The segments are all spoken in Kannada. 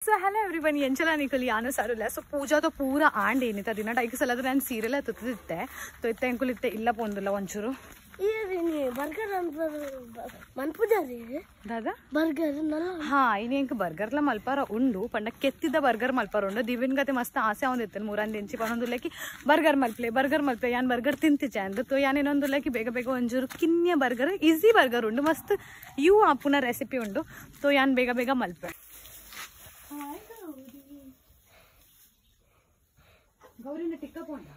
So hello everyone, ಎಂಚಲ ನಿಕಲಿ ಯಾನು ಸಾರುಲ್ಲ. ಸೊ ಪೂಜಾ ತೋ ಪೂರ ಆಂಡ್ ಏನಿತ್ತು ದಿನ ಟೈಕ್ ಸಲದ್ರೆ ನಾನು ಸೀರೆಲ್ಲ ತುತ್ತಿದ್ದೆ ತೊಯ್ತೆ ಅಂಕುಲಿತ್ತೆ ಇಲ್ಲ ಪೊಂದಿಲ್ಲ ಒಂಚೂರು ಬರ್ಗರ್ ಮನ್ಪುಜಾರಿ ದಾದಾ ಬರ್ಗರ್ ಹಾ ಇನಿ ಎಂಕ್ ಬರ್ಗರ್ಲ ಮಲ್ಪಾರ ಉಂಡು ಪಂಡ ಕೆತ್ತಿದ ಬರ್ಗರ್ ಮಲ್ಪಾರ ಉಂಡು ದಿವ್ಯನ್ ಗತೆ ಮಸ್ತ್ ಆಸೆ ಅವನಿತ್ತು ಮೂರಂದು ಎಂಚಿ ಪನೊಂದುಲ್ಲಕಿ ಬರ್ಗರ್ ಮಲ್ಪ್ಲೆ ಯಾನ್ ಬರ್ಗರ್ ತಿಂತಿಚ್ಚೆ ಅಂದು ತೋ ಯಾನ್ ಇನ್ನೊಂದುಲ್ಲಕಿ ಬೇಗ ಬೇಗ ಒಂಚೂರು ಕಿನ್ಯ ಬರ್ಗರ್ ಈಸಿ ಬರ್ಗರ್ ಉಂಡು ಮಸ್ತ್ ಇವು ಆಪುನ ರೆಸಿಪಿ ಉಂಡು ತೋ ಯಾನ್ ಬೇಗ ಬೇಗ ಮಲ್ಪೆ ಗೌರಿನ ಟಿಕ್ಕ ಪೋಂಡ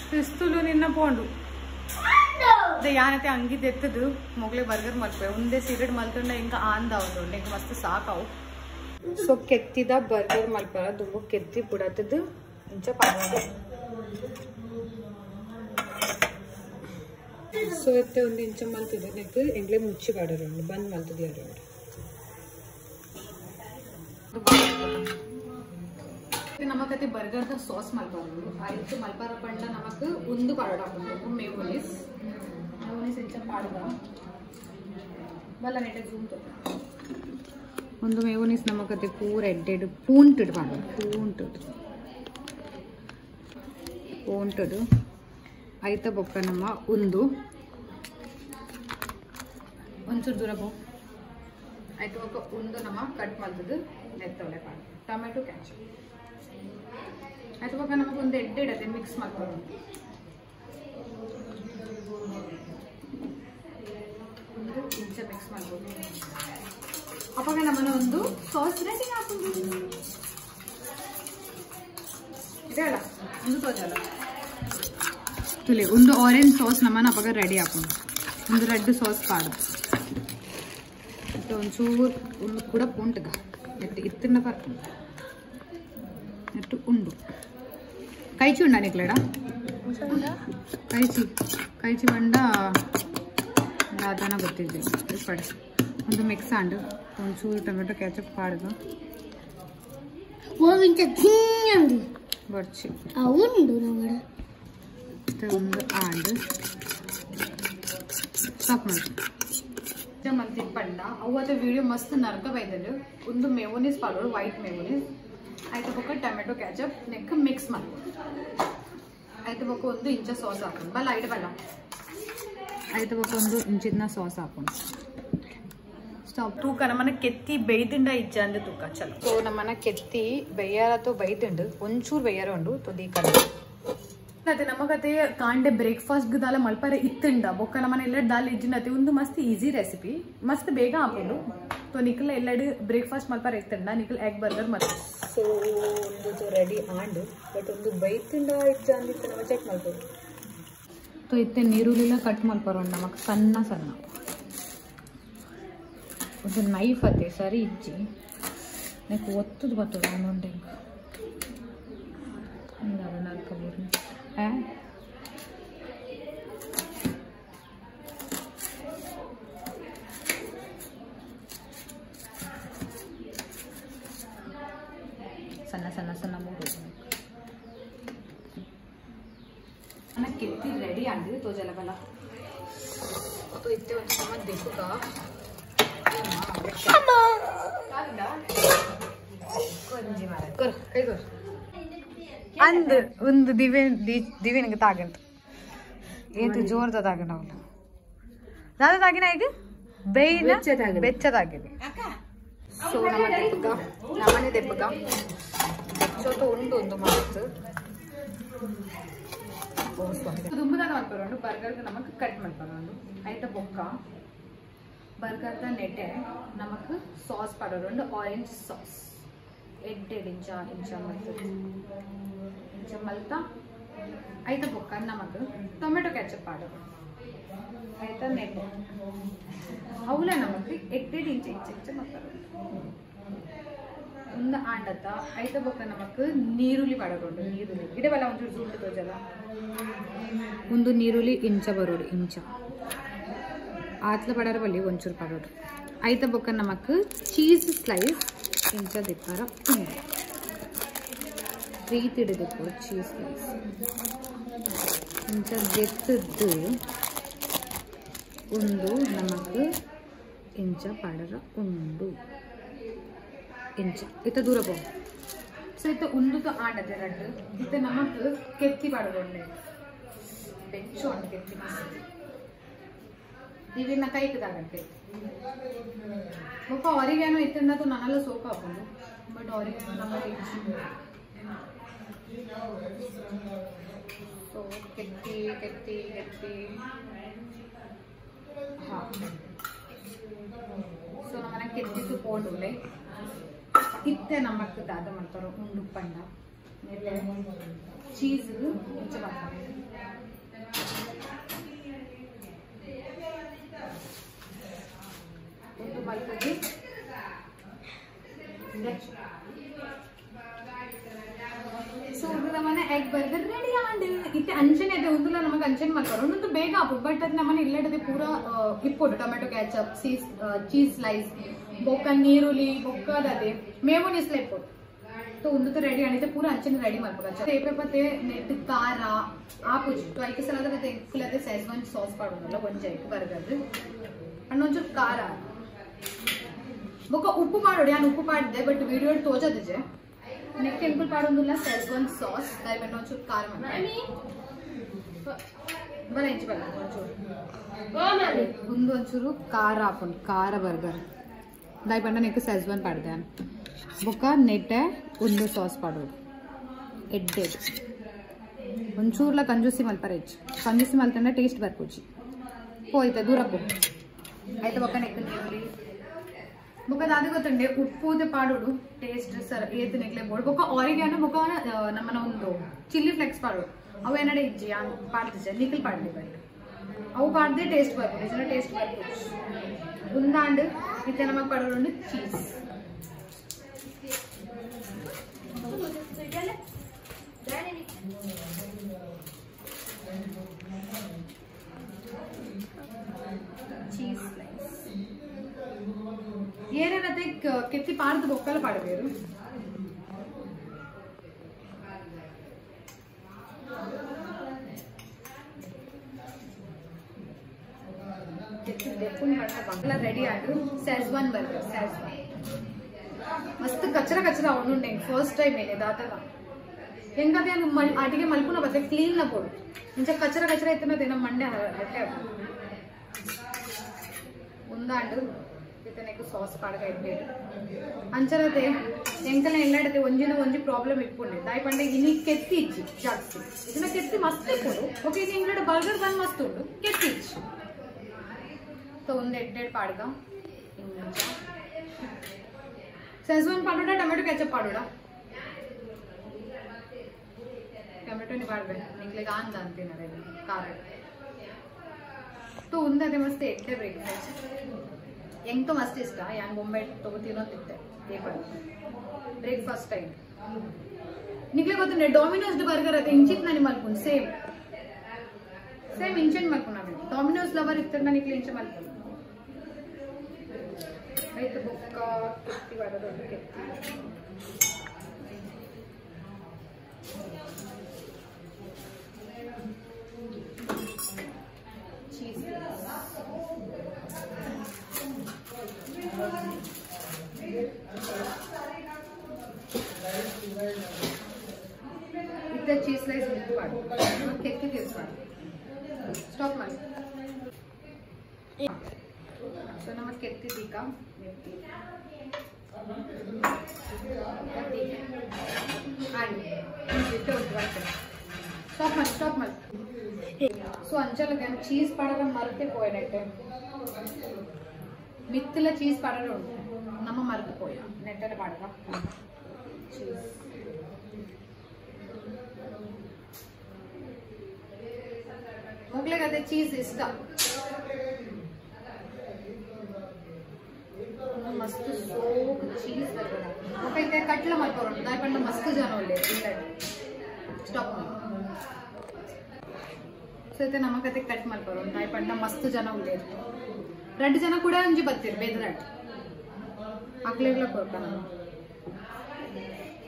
ಕ್ರಿಸ್ತುಲು ನಿನ್ನ ಪೋಂಡು ಯಾನತೆ ಅಂಗಿದ್ ಎತ್ತದು ಮೊಗ್ಲೆ ಬರ್ಗರ್ ಮಲ್ಪೆ ಒಂದೇ ಸಿಗರೇಟ್ ಮಲ್ಕೊಂಡ ಇಂಕ ಆಂದ ಅವ್ದು ಇಂಕ ಮಸ್ತ್ ಸಾಕಾವು ಸೊ ಕೆತ್ತಿದ ಬರ್ಗರ್ ಮಲ್ಪಾರ ದುಂಬು ಕೆತ್ತಿ ಬಿಡತ್ತದು ಇಂಚ ಪಾಡ ಸೊ ಎತ್ತೆ ಒಂದು ಇಂಚ ಮಲ್ತದೆ ನೆಕ್ ಎಂಗ್ಲೆ ಮುಚ್ಚಿ ಪಾಡೋರು ಬಂದ್ ಮಲ್ತದೆ ಯಾರು ನಮಕತೆ ಬರ್ಗರ್ ದ ಸಾಸ್ ಮಲ್ಪಾರು ಆಯ್ತು ಮಲ್ಪಾರ ಪಂಡ ನಮಕ್ ಒಂದು ಪಾಡ ಹಾಕೊಂಡು ಮೇವೋನಿಸ್ ಇಂಚ ಪಾಡದ ಬಲ್ಲ ನೆಟ್ಟೆ ಜೂಮ್ ಒಂದು ಮೇವೋನಿಸ್ ನಮಕತೆ ಪೂರ ಎಡ್ಡೆಡು ಪೂಂಟುಡು ಪಾಡ ಪೂಂಟುಡು ಆಯ್ತ ಬೊಕ್ಕ ನಮ್ಮ ಒಂಚೂರು ದೂರ ಬೋ ಆಯ್ತು ಬೊಕ್ಕ ನಮ್ಮ ಕಟ್ ಮಾಡ್ತದ್ದು ನೆತ್ತೊಲೆ ಪಾಡ ಟೊಮೆಟೊ ಕ್ಯಾಚಪ್ ಆಯ್ತು ಬೊಕ್ಕ ನಮಗೆ ಒಂದು ಎಡ್ಡೆ ಇಡತ್ತೆ ಮಿಕ್ಸ್ ಮಾಡ್ಕೊಂಡು ಒಂದು ಇಂಚ ಮಿಕ್ಸ್ ಮಾಡ್ಬೋದು ಅವಾಗ ನಮ್ಮನ್ನ ಒಂದು ಸಾಸ್ ರೆಡಿ ಹಾಕೊಂಡು ಇದೆ ಅಲ್ಲ ಒಂದು ತೋಜಲ್ಲ ತುಲೆ ಒಂದು ಆರೆಂಜ್ ಸಾಸ್ ನಮ್ಮನ್ನ ಅವಾಗ ರೆಡಿ ಹಾಕೊಂಡು ಒಂದು ರೆಡ್ ಸಾಸ್ ಪಾಡು ಮತ್ತೆ ಒಂಚೂರು ಒಂದು ಕೂಡ ಪುಂಟಗ ನೆಟ್ಟು ಇತ್ತಿನ ಬರ್ಕೊಂಡು ನೆಟ್ಟು ಉಂಡು ಕೈಚಿ ಉಂಡ ನಿಕ್ಲಡ ಕೈಚಿ ಬಂಡ ಅದನ್ನ ಗೊತ್ತಿದ್ದೆ ಪಡೆ ಒಂದು ಮಿಕ್ಸ್ ಆಂಡು ಒಂಚೂರು ಟೊಮೆಟೊ ಕ್ಯಾಚಪ್ ಪಾಡ್ದು ಬರ್ಚಿ ಒಂದು ಆಂಡ್ ಸ್ಟಾಪ್ ಮಾಡಿ ಮಲ್ತಿ ಪಂಡ ಅವತ್ತು ವಿಡಿಯೋ ಮಸ್ತ್ ನರ್ಕ ಬೈದಳು ಒಂದು ಮೇವೋನಿಸ್ ಪಾಡೋರು ವೈಟ್ ಮೇವೋನಿಸ್ ಆಯ್ತು ಬೊಕ್ಕ ಟೊಮೆಟೊ ಕ್ಯಾಚಪ್ ನೆಕ್ ಮಿಕ್ಸ್ ಮಾಡ್ಬೋದು ಆಯ್ತು ಬೊಕ್ಕ ಒಂದು ಇಂಚ ಸಾಸ್ ಹಾಕೊಂಡು ಬಲ್ಲ ಐಟ್ ಬಲ್ಲ ಆಯ್ತು ಬೊಕ್ಕ ಒಂದು ಇಂಚಿನ ಸಾಸ್ ಹಾಕೊಂಡು ಸ್ಟಾಪ್ ತೂಕ ನಮ್ಮನ್ನ ಕೆತ್ತಿ ಬೈದಿಂಡ ಇಜ್ಜ ಅಂದ್ರೆ ತೂಕ ಚಲೋ ಸೊ ನಮ್ಮನ್ನ ಕೆತ್ತಿ ಬೈಯಾರತ್ತು ಬೈದಿಂಡು ಒಂಚೂರು ಬೈಯಾರ ಉಂಡು ತೊದಿ ಕಡೆ ಅದೇ ನಮಗತೆ ಕಾಂಡೆ ಬ್ರೇಕ್ಫಾಸ್ಟ್ ದಾಲ ಮಲ್ಪಾರೆ ಇತ್ತಂಡ ಬೊಕ್ಕ ನಮ್ಮನೆ ಎಲ್ಲ ದಾಲ್ ಇಜ್ಜಿನತೆ ಒಂದು ಮಸ್ತ್ ಈಸಿ ರೆಸಿಪಿ ಮಸ್ತ್ ಬೇಗ ಹಾಕೊಂಡು ತೋ ನಿಖಲ್ ಎಲ್ಲೆಡು ಬ್ರೇಕ್ಫಾಸ್ಟ್ ಮಲ್ಪಾರೆ ಇತ್ತಂಡ ನಿಖಲ್ ಎಗ್ ಬರ್ಗರ್ ಮತ್ತೆ ಸೊ ಒಂದು ರೆಡಿ ಆಂಡು ಬಟ್ ಒಂದು ಬೈತಿಂಡ ಇಜ್ಜ ಅಂದಿತ್ತು ನಮ್ಮ ಚೆಕ್ ಮಾಡ್ಬೋದು ತೋ ಇತ್ತೆ ನೀರುಳ್ಳಿಲ್ಲ ಕಟ್ ಮಲ್ಪಾರ ನಮಕ್ ಸಣ್ಣ ಒಂದು ನೈಫ್ ಅತ್ತೆ ಸರಿ ಇಜ್ಜಿ ನನಗೆ ಒತ್ತದು ಬರ್ತದೆ ಒಂದೊಂದು ಸಣ್ಣ ಮೂರು ನನ್ನ ಕೆತ್ತಿ ರೆಡಿ ಆಗಿದೆ ತೋಜಲ ಬಲ तो इतने ಒಂದು ಸಮ देखूगा కొంచెం మార కర్ కై కర్ ಅಂದ್ ಒಂದು ದಿವ್ಯನಿಗೆ ತಾಗಂತ ಏತು ಜೋರ್ದ ತಾಗಣ ಅವಳು ದಾದ ತಾಗಿನ ಈಗ ಬೇಯಿನ ಬೆಚ್ಚದಾಗಿದೆ ಸೊ ನಮ್ಮನೆ ದೆಪ್ಪಗ ಬೆಚ್ಚೋತು ಉಂಡು ಒಂದು ಮಾತು ದುಂಬುದಾಗ ಮಾಡ್ಕೊಂಡು ಬರ್ಗರ್ಗೆ ನಮಗೆ ಕಟ್ ಮಾಡ್ಕೊಂಡು ಆಯ್ತಾ ಬೊಕ್ಕ ಬರ್ಗರ್ದ ನೆಟ್ಟೆ ನಮಗೆ ಸಾಸ್ ಪಡೋರು ಆರೆಂಜ್ ಸಾಸ್ ಇಂಚ ಮಲ್ತಾ ಆಯ್ತಾ ಬೊಕ್ಕ ನಮಗೆ ಟೊಮೆಟೊ ಕ್ಯಾಚಪ್ ಪಾಡು ಆಯ್ತಾ ನೆಟ್ಟೆ ಅವಲ ನಮಗೆ ಇಂಚ ಮಾಡ್ತಾರೆ ಒಂದು ಆಂಡತ್ತ ಆಯ್ತಾ ಬೊಕ್ಕ ನಮಗೆ ನೀರುಳ್ಳಿ ಪಾಡೋರು ನೀರುಳ್ಳಿ ಇಡವಲ್ಲ ಒಂಚೂರು ಜೂಂಡು ತೋಜಲ್ಲ ಒಂದು ನೀರುಳ್ಳಿ ಇಂಚ ಬರೋಡು ಇಂಚ ಆತ್ಲ ಪಡಾರ ಬಲ್ಲಿ ಒಂಚೂರು ಪಾಡೋಡು ಆಯ್ತಾ ಬೊಕ್ಕ ನಮಗೆ ಚೀಸ್ ಸ್ಲೈಸ್ ಇಂಚ ದಿಪ್ಪಾರ ಉಂಡು ಪ್ರೀತಿ ಹಿಡಿದಿತ್ತು ಚೀಸ್ ಸ್ಲೈಸ್ ಇಂಚ ಗೆತ್ತದ್ದು ಒಂದು ನಮಕ್ ಇಂಚ ಪಾಡರ ಉಂಡು ಇಂಚ ಇತ್ತ ದೂರ ಪೋ ಸೊ ಇತ್ತ ಉಂದು ಆಡದೆ ರಡ್ಡು ಇತ್ತ ನಮಕ್ ಕೆತ್ತಿ ಪಾಡಗೊಂಡೆ ಬೆಚ್ಚು ಉಂಟು ಕೆತ್ತಿ ಇವಿನ ಕೈಗೆ ತಾಗತ್ತೆ ಒಬ್ಬ ಆರಿಗ್ಯಾನೋ ಇತ್ತಂದು ನನ್ನೆಲ್ಲ ಸೋಪ್ ಹಾಕೊಂಡು ಬಟ್ ಆರಿಗ್ಯಾನೋ ನಮ್ಮಲ್ಲಿ ಸೊ ಕೆತ್ತಿ ಕೆತ್ತಿ ಕೆತ್ತಿ ಹಾಂ ಸೊ ನಮ್ಮನೆ ಕೆತ್ತಿದ್ದು ಪೋಂಡುಲೆ ಇತ್ತೆ ನಮ್ಮಕ್ಕೆ ದಾದ ಮಾಡ್ತಾರೋ ಉಂಡು ಪಂಡ ಮೇಲೆ ಚೀಸ್ ಹೆಚ್ಚು ಮಾಡ್ತಾರೆ ಒಂದು ಮಲ್ಪದಿ ಸೊ ಒಂದು ನಮ್ಮನೆ ಎಗ್ ಬರ್ಗರ್ ರೆಡಿ ಆಂಡ್ ಇತ್ತೆ ಅಂಚನೆ ಇದೆ ಒಂದುಲ ನಮಗೆ ಅಂಚನೆ ಮಾಡ್ತಾರೆ ಒಂದೊಂದು ಬೇಗ ಆಪು ಬಟ್ ಅದು ನಮ್ಮನೆ ಇಲ್ಲಡದೆ ಪೂರ ಇಪ್ಪೊಡು ಟೊಮೆಟೊ ಕ್ಯಾಚಪ್ ಚೀಸ್ ಸ್ಲೈಸ್ ಬೊಕ್ಕ ನೀರುಳ್ಳಿ ಬೊಕ್ಕದದೆ ಮೇವೋನಿಸ್ಲ ಇಪ್ಪೊಡು ಸೊ ಒಂದು ರೆಡಿ ಆಗಿದೆ ಪೂರ ಅಂಚನೆ ರೆಡಿ ಮಾಡ್ಬೇಕು ತೇಪೆ ಪತ್ತೆ ನೆಟ್ ಖಾರ ಆಪುಜಿ ಐಕೆ ಸಲ ಅದರ ಫುಲ್ ಸೈಜ್ವಾನ್ ಸಾಸ್ ಪಾಡೋದಲ್ಲ ಒಂಜಿ ಐಕ್ ಬರ್ಗರ್ ಅನ್ನೊಂಚೂರು ಖಾರ ಬೊಕ್ಕ ಉಪ್ಪು ಮಾಡೋಡು ನಾನು ಉಪ್ಪು ಮಾಡಿದ್ದೆ but video ತೋಜದಿಜೆ neck ಎಂಕುಲ್ ಪಾಡೋದಿಲ್ಲ Schezwan sauce ದಾಯ್ಬಣ್ಣ ಒಂಚೂರು ಖಾರ ಮಾಡಿ ಬರ ಇಂಚು ಬರ ಒಂಚೂರು ಒಂಚೂರು ಖಾರ ಹಾಕೊಂಡು ಖಾರ ಬರ್ಗರ್ ದಾಯ್ಬಣ್ಣ ನೆಕ್ ಸೆಜ್ವಾನ್ ಪಾಡ್ದೆ ಬೊಕ್ಕ ನೆಟ್ಟೆ ಒಂದು ಸಾಸ್ ಪಾಡೋದು ಎಡ್ಡೆ ಒಂಚೂರ್ಲ ಕಂಜೂಸಿ ಮಲ್ಪರ ಹೆಚ್ಚು ಕಂಜೂಸಿ ಮಲ್ತಂದ್ರೆ ಟೇಸ್ಟ್ ಬರ್ಪೋಜಿ ಹೋಯ್ತಾ ದೂರ ಪೋ ಆಯ್ತಾ ಬೊಕ್ಕ ನೆಕ್ ನೀರುಳ್ಳಿ ಬೊಕ್ಕ ಅದು ಗೊತ್ತಂಡೆ ಉಪ್ಪುದೆ ಪಾಡೋಡು ಟೇಸ್ಟ್ ಸರ್ ಏತ್ ನೆಕ್ಲೆ ಬೋಡು ಬೊಕ್ಕ ಆರಿಗ್ಯಾನೋ ಬೊಕ್ಕ ನಮ್ಮನ ಒಂದು ಚಿಲ್ಲಿ ಫ್ಲೆಕ್ಸ್ ಪಾಡೋಡು ಅವು ಏನಡೆ ಇಜ್ಜಿ ಪಾಡ್ದಿಜ ನಿಖಿಲ್ ಪಾಡ್ಲಿ ಬಟ್ ಅವು ಪಾಡ್ದೆ ಟೇಸ್ಟ್ ಬರ್ಬೋದು ಇದನ್ನ ಟೇಸ್ಟ್ ಬರ್ಬೋದು ಉಂದಾಂಡು ಇತ್ತೆ ನಮಗೆ ಪಾಡೋಡು ಚೀಸ್ ಚೀಸ್ ಸ್ಲೈಸ್ ಏನೇನತ್ತೆ ಕೆತ್ತಿ ಪಾಡ್ದು ಬೊಕ್ಕಲ ಪಾಡಬೇರು ರೆಡಿ ಆದ್ರು ಸೆಜ್ವಾನ್ ಬರ್ಗರ್ ಸೆಜ್ವಾನ್ ಮಸ್ತ್ ಕಚರ ಕಚರ ಅವನುಂಡೆ ಫಸ್ಟ್ ಟೈಮ್ ಏನೇ ದಾತಗ ಹೆಂಗದೆ ಅಡಿಗೆ ಮಲ್ಪುನ ಬತ್ತೆ ಕ್ಲೀನ್ ನ ಬೋಡು ಇಂಚ ಕಚರ ಕಚರ ಇತ್ತನದೆ ನಮ್ಮ ಮಂಡೆ ಹಟ್ಟೆ ಉಂದಾಂಡು ಇತನೆಗೆ ಸಾಸ್ ಪಾಡಗ ಇಡ್ಡೆ ಅಂಚರತೆ ಎಂಕಲ ಎಲ್ಲಡತೆ ಒಂಜಿನ ಒಂಜಿ ಪ್ರಾಬ್ಲಮ್ ಇಪ್ಪುಂಡೆ ದಾಯಿ ಪಂಡೆ ಇನಿ ಕೆತ್ತಿ ಇಚ್ಚಿ ಜಾಸ್ತಿ ಇದನ್ನ ಕೆತ್ತಿ ಮಸ್ತ್ ಇಪ್ಪುಡು ಓಕೆ ಈಗ ಎಂಗಡ ಬರ್ಗರ್ ಬಂದ್ ಮಸ್ತ್ ಉಂಡು ಕೆತ್ತಿ ಇಚ್ಚಿ ಸೊ ಒಂದು ಎಡ್ಡೆಡ್ ಪಾಡ್ಗ ಸೆಜ್ವಾನ್ ಪಾಡೋಡ ಟೊಮೆಟೊ ಕೆಚಪ್ ಪಾಡೋಡ ಟೊಮೆಟೊನಿ ಪಾಡ್ಬೇಕು ನಿಂಗ್ಲಿಗೆ ಆಂದ ಅಂತೀನರೆ ಖಾರ तो उंदे मस्त एट्टे ब्रेकफास्ट ಎಂತ ಮಸ್ತ್ ಇಷ್ಟ ಯಾನ್ ಬೊಂಬೆ ತಗೋತಿರೋಂತಿತ್ತೆ ಪೇಪರ್ ಬ್ರೇಕ್ಫಾಸ್ಟ್ ಟೈಮ್ ನಿಕ್ಲೆ ಗೊತ್ತುಂಡೆ ಡಾಮಿನೋಸ್ ಬರ್ಗರ್ ಅತ್ತೆ ಇಂಚಿತ್ ನಾನು ಮಲ್ಪುನ್ ಸೇಮ್ ಇಂಚನ್ ಮಲ್ಪುನ್ ನಾನು ಡಾಮಿನೋಸ್ ಲವರ್ ಇತ್ತಂಡ ನಿಕ್ಲೆ ಇಂಚ ಮಲ್ಪುನ್ ಆಯ್ತು ಬೊಕ್ಕ ಕೆತ್ತಿ ಬರೋದು ಕೆತ್ತಿ इतना चीज स्लाइस मिल्क पाड केक के केक पाड स्टॉप ಮಾಡಿ ಸೊ ನಮ್ಮ ಕೆತ್ತಿ ದೀಕಾ ಸ್ಟಾಪ್ ಮಾಡಿ ಸೊ ಅಂಚಲಗೆ ಚೀಸ್ ಪಾಡರ ಮರತೆ ಪೋಯನೆಟ್ಟೆ ಮಿತ್ತಲ ಚೀಸ್ ಪಾಡರ ಉಂಟು ನಮ್ಮ ಮರತೆ ಪೋಯ ನೆಟ್ಟರೆ ಪಾಡರ ಚೀಸ್ ಹೋಗ್ಲಿಕ್ಕೆ ಚೀಸ್ ಇಷ್ಟ ಮಸ್ತ್ ಸೋಪ್ ಚೀಸ್ ಬರ್ತದೆ ಕಟ್ಲ ಮಾಡ್ಕೊಂಡು ದಾಯ್ಪಂಡ ಮಸ್ತ್ ಜನ ಒಳ್ಳೆ ಸ್ಟಾಪ್ ಸೊ ಐತೆ ನಮ್ಮ ಕತೆ ಕಟ್ ಮಾಡ್ಕೊಂಡು ದಾಯ್ಪಂಡ ಮಸ್ತ್ ಜನ ಒಳ್ಳೆ 2 ಜನ ಕೂಡ ಅಂಜಿ ಬರ್ತೀರಿ ಬೇದ್ರಾಟ್ ಆಗ್ಲೇಗ್ಲ ಕೊಡ್ತ ನಾನು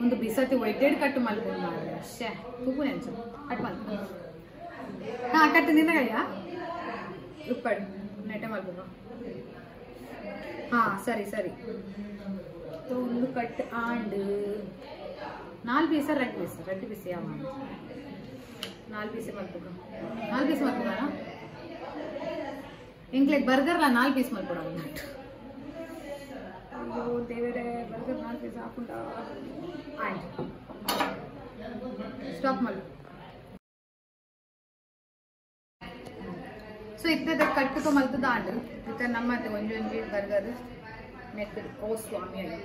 ಒಂದು ಬಿಸತಿ ಒಯ್ದೇಡ್ ಕಟ್ ಮಾಡ್ಕೊಂಡು ಶೇ ತೂಪು ನೆಂಚ ಕಟ್ ಮಾಡ್ಕೊಂಡು हाँ कट दिन गया ऊपर नेटे मलबूगा हाँ सरी सरी तो ಒಂದು cut and 4 piece red piece ಯಾವ 4 ಪೀಸ್ ಮಲ್ಪುಗ 4 ಪೀಸ್ ಮಲ್ಪುಗನ ಇಂಕ್ಲೆ ಬರ್ಗರ್ ಲ 4 ಪೀಸ್ ಮಲ್ಪುಡ ಅನ್ನಟ್ಟು ಅಯ್ಯೋ ದೇವರೇ ಬರ್ಗರ್ 4 ಪೀಸ್ ಹಾಕೊಂಡ ಆಂಡ್ ಸ್ಟಾಪ್ ಮಲ್ ಸೊ ಇತ್ತೆ ಕಟ್ಟು ಮಲ್ತದ ಆಂಡ್ ಇತ್ತೆ ನಮ್ಮತ್ತೆ ಒಂಜೊಂಜಿ ಬರ್ಗರ್ नेक ओ स्वामी आई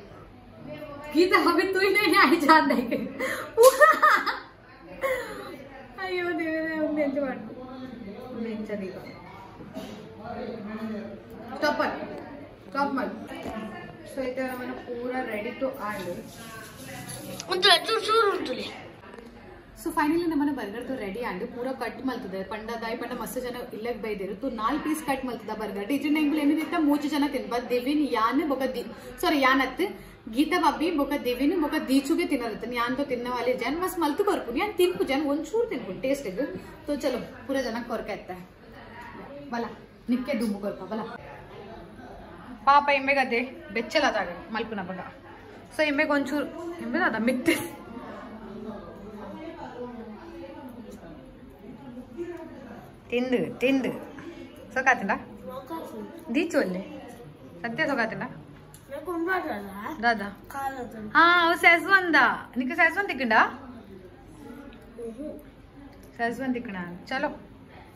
गीता अभी तू ही नहीं आई जान नहीं अयो देवरे उन्हें जो बात उन्हें चली का स्टॉप मत सो इधर हमारा पूरा रेडी टू आंड उन्हें चूर उन्हें ಸೊ ಫೈನಲಿ ನಮ್ಮನೆ ಬರ್ಗರ್ तो रेडी आंड पूरा कट मल्तದೆ पंडा दाई पंडा मस्त जन इल्लक बೈದಿರು तो 4 पीस कट मल्तದ ಬರ್ಗರ್ ಟೀಚರ್ ನೆಂಗ್ಲ ಏನಿದಿತ್ತ 3 ಜನ ತಿನ್ಬ ದೇವಿನ್ ಯಾನ್ ಬೊಕ ಸಾರಿ ಯಾನತ್ ಗೀತಾ ಬಬ್ಬಿ ಬೊಕ ದೇವಿನ್ ಬೊಕ ದೀಚುಗೆ ತಿನ್ನಲತ್ತ ಯಾನ್ तो ತಿನ್ನ वाले जन मस्त मल्तु ಬರ್ಕು ಯಾನ್ ತಿನ್ಕು जन ಒಂಚೂರು ತಿನ್ಕು ಟೇಸ್ಟ್ ಗೆ तो चलो पूरा जन ಕೊರ್ಕ ಇತ್ತ ಬಲ ನಿಕ್ಕೆ ದುಂಬು ಕೊರ್ಕ ಬಲ ಪಾಪ ಎಮ್ಮೆಗದೆ ಬೆಚ್ಚಲದಾಗ ಮಲ್ಪುನ ಬಗ ಸೊ ಎಮ್ಮೆಗೆ ಒಂಚೂರು ಎಮ್ಮೆದ ಮಿತ್ತೆ ತಿಂದು ಸೊಕಾತಿಂಡ ದೀಚೋಲ್ಲೆ ಸದ್ಯ ಸೊಕಾತಿಂಡ ದಾದಾ ಹಾ ಅವು ಸೆಜ್ವಂದ ನಿಕ್ಕೆ ಸೆಜ್ವನ್ ತಿಕ್ಕಂಡ ಸೆಜ್ವನ್ ತಿಕ್ಕಣ ಚಲೋ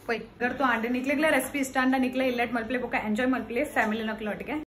पोई घर तो आंडे निकले रेसिपी स्टांडा निकले इल्लट मल्पले बोका एंजॉय मल्पले फैमिली नकलोटिगे